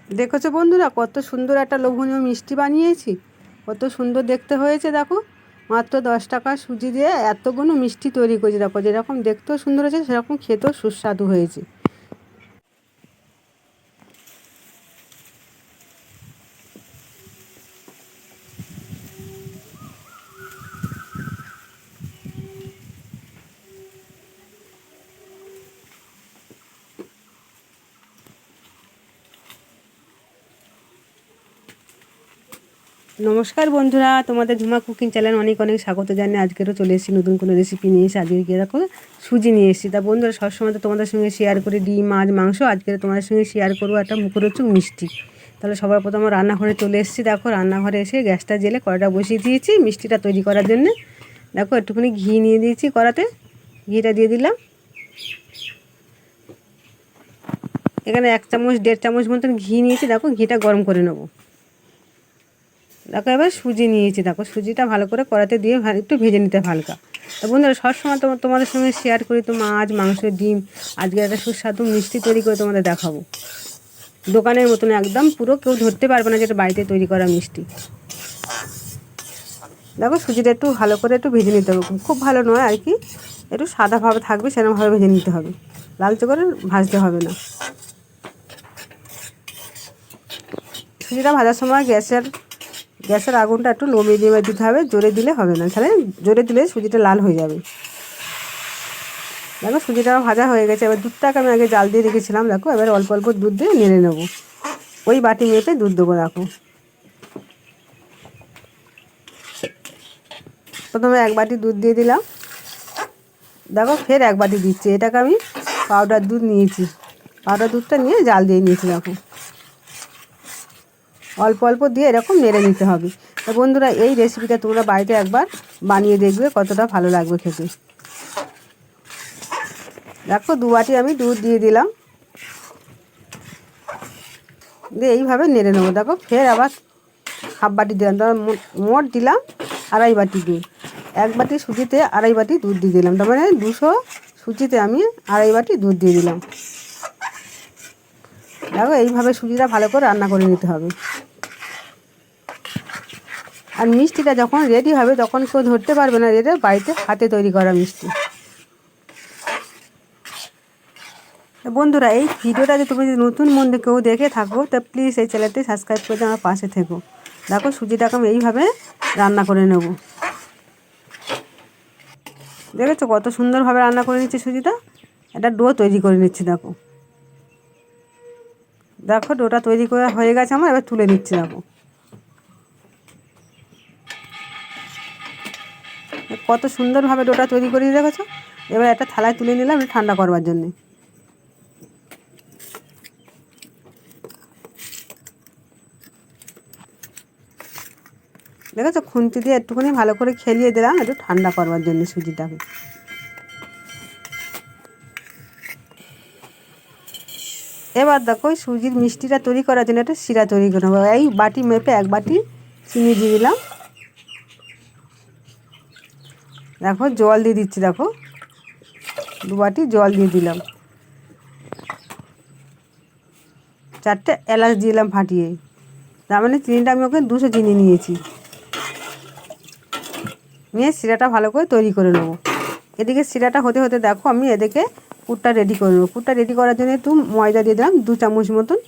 দেখেছো বন্ধুরা, কত সুন্দর একটা লোভনীয় মিষ্টি বানিয়েছি। কত সুন্দর দেখতে হয়েছে দেখো। মাত্র 10 টাকা সুজি দিয়ে এতগুলো মিষ্টি তৈরি করেছি। দেখো, যেরকম দেখতেও সুন্দর হয়েছে সেরকম খেতেও সুস্বাদু হয়েছে। নমস্কার বন্ধুরা, তোমাদের ঝুমা কুকিং চ্যানেল অনেক অনেক স্বাগত জানিয়ে আজকেরও চলে এসেছি নতুন কোনো রেসিপি নিয়ে এসে। আজকে গিয়ে দেখো সুজি নিয়ে এসেছি। তা বন্ধুরা, সবসময় তো তোমাদের সঙ্গে শেয়ার করি ডিম, মাছ, মাংস। আজকে তোমাদের সঙ্গে শেয়ার করবো একটা মুখরোচক মিষ্টি। তাহলে সবার প্রথম রান্নাঘরে চলে এসেছি। দেখো, রান্নাঘরে এসে গ্যাসটা জেলে কড়াটা বসিয়ে দিয়েছি মিষ্টিটা তৈরি করার জন্য। দেখো, একটুখানি ঘি নিয়ে দিয়েছি কড়াতে, ঘিটা দিয়ে দিলাম। এখানে 1 চামচ 1.5 চামচ মতন ঘি নিয়েছি। দেখো, ঘিটা গরম করে নেবো। দেখো, এবার সুজি নিয়েছি। দেখো, সুজিটা ভালো করে কড়াতে দিয়ে একটু ভেজে নিতে হালকা। তো বন্ধুরা, সবসময় তোমাদের সঙ্গে শেয়ার করি তো মাছ, মাংস, ডিম। আজকে একটা সুস্বাদু মিষ্টি তৈরি করে তোমাদের দেখাবো। দোকানের মতন একদম পুরো কেউ ধরতে পারবে না যেটা বাড়িতে তৈরি করা মিষ্টি। দেখো, সুজিটা একটু ভালো করে একটু ভেজে নিতে হবে, খুব ভালো নয় আর কি, একটু সাদাভাবে থাকবে সেরকমভাবে ভেজে নিতে হবে, লালচে করে ভাজতে হবে না। সুজিটা ভাজার সময় গ্যাসের আগুনটা একটু লো মিডিয়ামে দিতে হবে, জোরে দিলে হবে না, তাহলে জোরে দিলে সুজিটা লাল হয়ে যাবে। দেখো, সুজিটা ভাজা হয়ে গেছে। এবার দুধটাকে আমি আগে জাল দিয়ে রেখেছিলাম। দেখো, এবার অল্প অল্প দুধ দিয়ে নেড়ে নেবো। ওই বাটি মেপে দুধ দেবো। দেখো, প্রথমে 1 বাটি দুধ দিয়ে দিলাম। দেখো, ফের 1 বাটি দিচ্ছি। এটাকে আমি পাউডার দুধ নিয়েছি। পাউডার দুধটা নিয়ে জাল দিয়ে নিয়েছি। দেখো, অল্প অল্প দিয়ে এরকম নেড়ে নিতে হবে। তো বন্ধুরা, এই রেসিপিটা তোমরা বাড়িতে একবার বানিয়ে দেখবে, কতটা ভালো লাগবে খেতে। দেখো, 2 বাটি আমি দুধ দিয়ে দিলাম, দিয়ে এইভাবে নেড়ে নেবো। দেখো, ফের আবার হাফ বাটি দিলাম, তার মোট দিলাম 2.5 বাটি দুধ। 1 বাটি সুজিতে 2.5 বাটি দুধ দিয়ে দিলাম, তার মানে 200 সুজিতে আমি 2.5 বাটি দুধ দিয়ে দিলাম। দেখো, এইভাবে সুজিটা ভালো করে রান্না করে নিতে হবে। আর মিষ্টিটা যখন রেডি হবে তখন কেউ ধরতে পারবে না এটা বাড়িতে হাতে তৈরি করা মিষ্টি। বন্ধুরা, এই ভিডিওটা যদি তুমি নতুন বন্ধু কেউ দেখে থাকো তো প্লিজ এই চ্যানেলটি সাবস্ক্রাইব করে আমার পাশে থেকো। দেখো, সুজিটাকে আমি এইভাবে রান্না করে নেব। দেখেছো কত সুন্দরভাবে রান্না করে নিচ্ছি সুজিটা। একটা ডো তৈরি করে নিচ্ছি। দেখো, দেখো ডোটা তৈরি করে হয়ে গেছে আমার, এবার তুলে নিচ্ছি। দেখো, কত সুন্দরভাবে ডোটা তৈরি করে দেখেছো। এবার একটা থালায় তুলে নিলাম ঠান্ডা করবার জন্যে। দেখেছো, খুন্তি দিয়ে একটুখানি ভালো করে খেলিয়ে দিলাম একটু ঠান্ডা করবার জন্য সুজিটাকে। এবার দেখো, ওই সুজির মিষ্টিটা তৈরি করার জন্য একটা শিরা তৈরি করে নেবো। এই বাটি মেপে 1 বাটি চিনি দিয়ে দিলাম। দেখো, জল দিয়ে দিচ্ছি। দেখো, 2 বাটি জল দিয়ে দিলাম। 4টে এলাচ দিলাম ফাটিয়ে। তার মানে চিনিটা আমি ওকে 200 চিনি নিয়েছি। নিয়ে শিরাটা ভালো করে তৈরি করে নেবো। এদিকে শিরাটা হতে হতে দেখো, আমি এদিকে পুরটা রেডি করে নেবো। পুরটা রেডি করার জন্য একটু ময়দা দিয়ে দিলাম 2 চামচ মতন,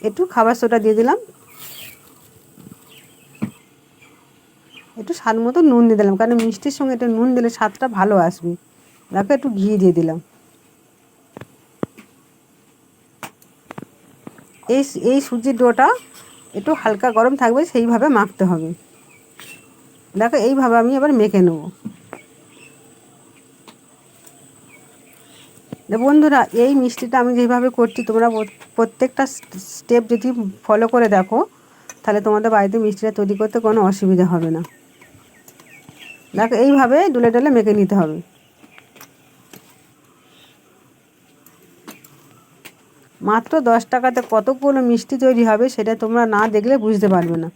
একটু খাবার সোডা দিয়ে দিলাম, একটু স্বাদ মতো নুন দিয়ে দিলাম, কারণ মিষ্টির সঙ্গে একটু নুন দিলে স্বাদটা ভালো আসবে। দেখো, একটু ঘি দিয়ে দিলাম। এই সুজির ডোটা একটু হালকা গরম থাকবে সেইভাবে মাখতে হবে। দেখো, এইভাবে আমি এবার মেখে নেব। বন্ধুরা, এই মিষ্টিটা আমি যেভাবে করছি তোমরা প্রত্যেকটা স্টেপ যদি ফলো করে দেখো তাহলে তোমাদের বাড়িতে মিষ্টিটা তৈরি করতে কোনো অসুবিধা হবে না। দেখো, এইভাবে ডলে ডলে মেখে নিতে হবে। মাত্র 10 টাকাতে কতগুলো মিষ্টি তৈরি হবে সেটা তোমরা না দেখলে বুঝতে পারবে না।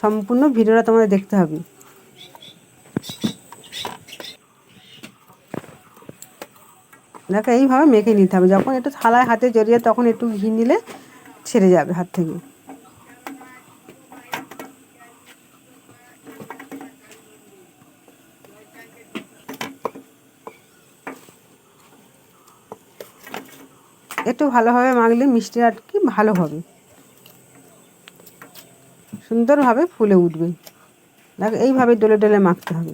সম্পূর্ণ ভিডিওটা তোমাদের দেখতে হবে। দেখো, এইভাবে মেখে নিতে হবে। যখন একটু থালায় হাতে জড়িয়ে তখন একটু ঘি নিলে ছেড়ে যাবে হাত থেকে। একটু ভালোভাবে মাখলে মিষ্টি আর কি ভালো হবে, সুন্দরভাবে ফুলে উঠবে। দেখো এইভাবে ডলে ডলে মাখতে হবে।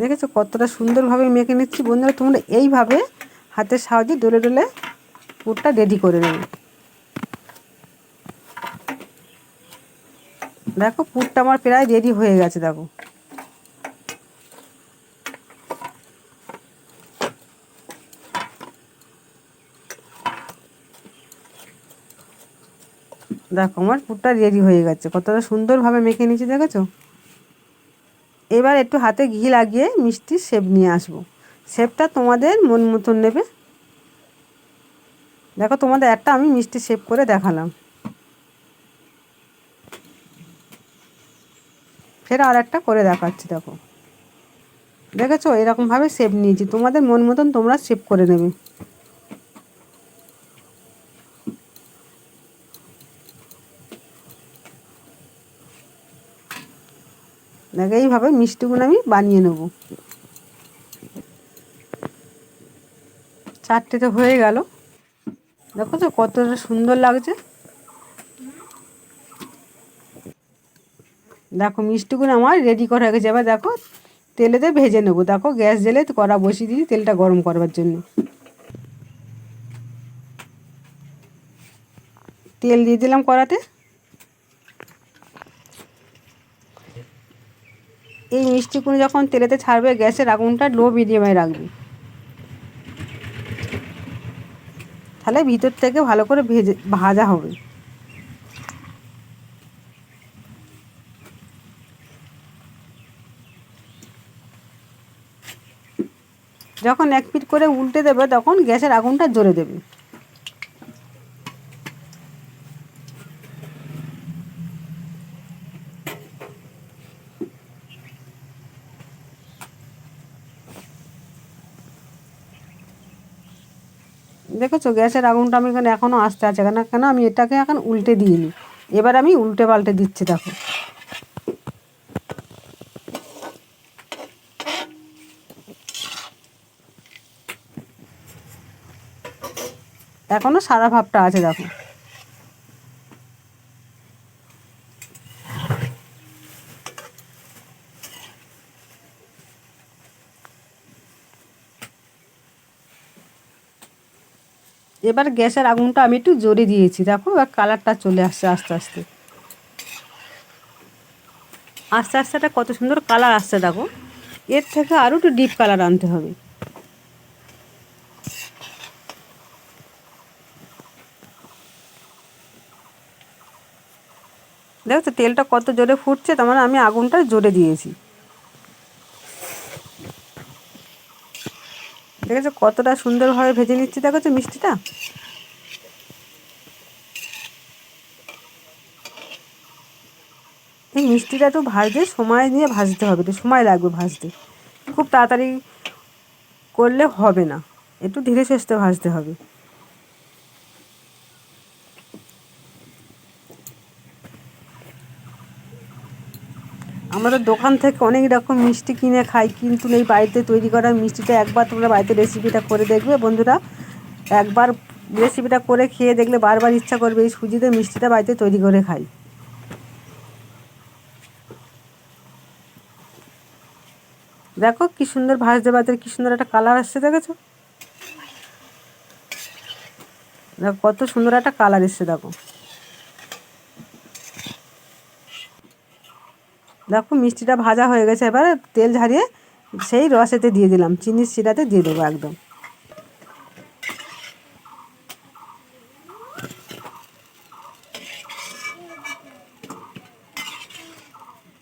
দেখেছো কতটা সুন্দরভাবে মেখে নিচ্ছি। বন্ধুরা তোমরা এইভাবে হাতের সাহায্যে ডলে ডলে পুরটা রেডি করে নেবে। দেখো পুরটা আমার প্রায় রেডি হয়ে গেছে। দেখো দেখো আমার পুরটা রেডি হয়ে গেছে, কতটা সুন্দরভাবে মেখে নিয়েছি দেখেছো। এবার একটু হাতে ঘি লাগিয়ে মিষ্টির শেপ নিয়ে আসবো। শেপটা তোমাদের মন মতন নেবে। দেখো তোমাদের একটা আমি মিষ্টি শেপ করে দেখালাম, ফের আর একটা করে দেখাচ্ছি। দেখো দেখেছো এরকমভাবে শেপ নিয়েছি, তোমাদের মন মতন তোমরা শেপ করে নেবে। দেখো এইভাবে মিষ্টিগুলো আমি বানিয়ে নেব। চারটে তো হয়ে গেল। দেখো তো কতটা সুন্দর লাগছে। দেখো মিষ্টিগুলো আমার রেডি করা হয়ে গেছে। এবার দেখো তেলেতে ভেজে নেবো। দেখো গ্যাস জেলে কড়া বসিয়ে দিয়েছি তেলটা গরম করবার জন্য। তেল দিয়ে দিলাম কড়াতে। এই মিষ্টিগুলো যখন তেলেতে ছাড়বে গ্যাসের আগুনটা লো মিডিয়ামে রাখবে, তাহলে ভিতর থেকে ভালো করে ভাজা হবে। যখন এক পিঠ করে উল্টে দেবে তখন গ্যাসের আগুনটা জোরে দেবে। দেখেছো গ্যাসের আগুনটা আমি এখানে এখনও আস্তে আছে কেন কেন আমি এটাকে এখন উল্টে দিইনি। এবার আমি উল্টে পাল্টে দিচ্ছি। দেখো এখনও সাদা ভাবটা আছে। দেখো এবার গ্যাসের আগুনটা আমি একটু জোরে দিয়েছি। দেখো এবার কালারটা চলে আসছে আস্তে আস্তে আস্তে আস্তে একটা কত সুন্দর কালার আসছে। দেখো এর থেকে আরও একটু ডিপ কালার আনতে হবে। দেখো তো তেলটা কত জোরে ফুটছে, তার মানে আমি আগুনটা জোরে দিয়েছি। দেখেছো কতটা সুন্দরভাবে ভেজে নিচ্ছি। দেখেছো মিষ্টিটা এই মিষ্টিটা একটু ভাজতে সময় নিয়ে ভাজতে হবে, একটু সময় লাগবে ভাজতে, খুব তাড়াতাড়ি করলে হবে না, একটু ধীরে সুস্থে ভাজতে হবে। আমরা তো দোকান থেকে অনেক রকম মিষ্টি কিনে খাই, কিন্তু এই বাড়িতে তৈরি করা মিষ্টিটা একবার তোমরা বাড়িতে রেসিপিটা করে দেখবে বন্ধুরা। একবার রেসিপিটা করে খেয়ে দেখলে বারবার ইচ্ছা করবে এই সুজিতে মিষ্টিটা বাড়িতে তৈরি করে খাই। দেখো কি সুন্দর ভাজতে ভাজতে কি সুন্দর একটা কালার আসছে। দেখেছো দেখো কত সুন্দর একটা কালার এসছে। দেখো দেখো মিষ্টিটা ভাজা হয়ে গেছে। এবার তেল ঝারিয়ে সেই রসেতে দিয়ে দিলাম, চিনির শিরাতে দিয়ে দেবো একদম।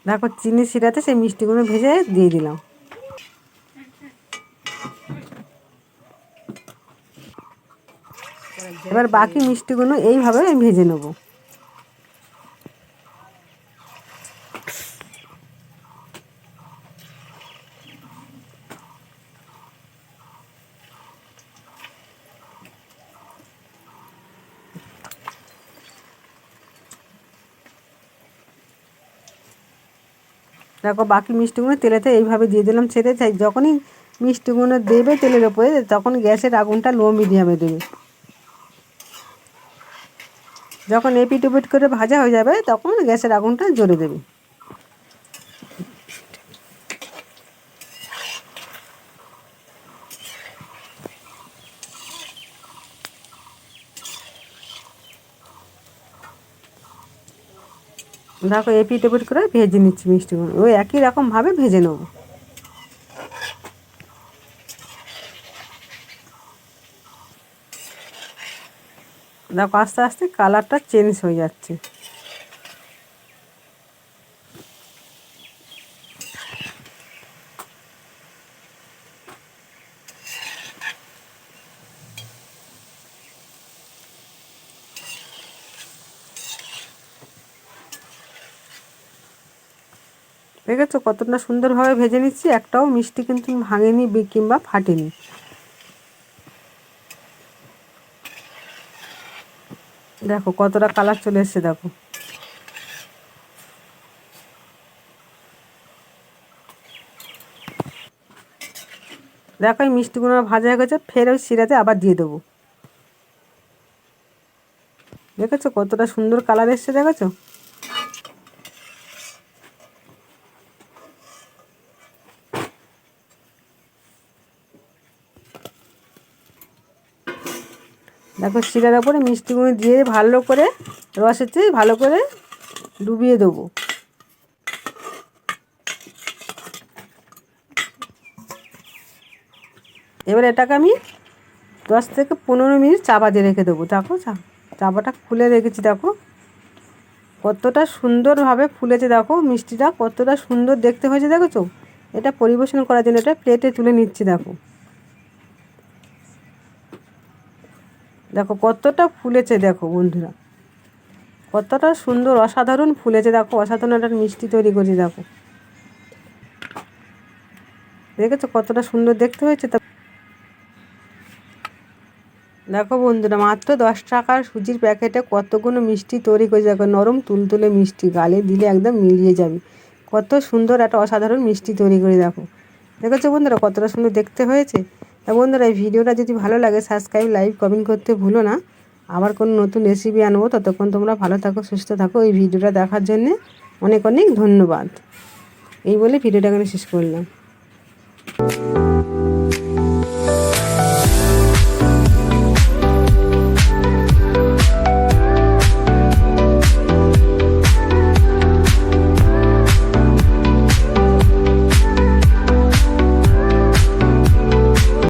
দেখো চিনির শিরাতে সেই মিষ্টিগুলো ভেজে দিয়ে দিলাম। এবার বাকি মিষ্টিগুলো এইভাবে আমি ভেজে নেব। দেখো বাকি মিষ্টিগুলো তেলেতে এইভাবে দিয়ে দিলাম ছেড়ে। চাই যখনই মিষ্টিগুলো দেবে তেলের ওপরে তখন গ্যাসের আগুনটা লো মিডিয়ামে দেবে। যখন এপিট ওপিট করে ভাজা হয়ে যাবে তখন গ্যাসের আগুনটা জোরে দেবে। দেখো এপিট ওপিট করে ভেজে নিচ্ছি মিষ্টিগুলো, ওই একই রকমভাবে ভেজে নেবো। দেখো আস্তে আস্তে কালারটা চেঞ্জ হয়ে যাচ্ছে। দেখেছো কতটা সুন্দরভাবে ভেজে নিচ্ছি, একটাও মিষ্টি কিন্তু ভাঙেনি কিংবা ফাটেনি। দেখো কতটা কালার চলে এসছে দেখো। দেখো এই মিষ্টিগুলো ভাজা হয়ে গেছে, ফের ওই শিরাতে আবার দিয়ে দেবো। দেখেছো কতটা সুন্দর কালার এসছে, দেখেছো। দেখো শিরার ওপরে মিষ্টিগুলো দিয়ে ভালো করে রসেতে ভালো করে ডুবিয়ে দেবো। এবার এটাকে আমি 10 থেকে 15 মিনিট চাপা দিয়ে রেখে দেবো। দেখো চাপাটা খুলে রেখেছি, দেখো কতটা সুন্দরভাবে ফুলেছে। দেখো মিষ্টিটা কতটা সুন্দর দেখতে হয়েছে, দেখেছো। এটা পরিবেশন করার জন্য এটা প্লেটে তুলে নিচ্ছি। দেখো দেখো কতটা ফুলেছে, দেখো বন্ধুরা কতটা সুন্দর অসাধারণ ফুলেছে। দেখো অসাধারণ একটা মিষ্টি তৈরি করেছি। দেখো দেখেছো কতটা সুন্দর দেখতে হয়েছে। দেখো বন্ধুরা মাত্র 10 টাকার সুজির প্যাকেটে কতগুলো মিষ্টি তৈরি করে। দেখো নরম তুলতুলে মিষ্টি, গালে দিলে একদম মিলিয়ে যাবে। কত সুন্দর একটা অসাধারণ মিষ্টি তৈরি করে। দেখো দেখেছো বন্ধুরা কতটা সুন্দর দেখতে হয়েছে। তা বন্ধুরা এই ভিডিওটা যদি ভালো লাগে সাবস্ক্রাইব লাইক কমেন্ট করতে ভুলো না। আবার কোনো নতুন রেসিপি আনবো, ততক্ষণ তোমরা ভালো থাকো সুস্থ থাকো। এই ভিডিওটা দেখার জন্যে অনেক অনেক ধন্যবাদ। এই বলে ভিডিওটা এখানে শেষ করলাম।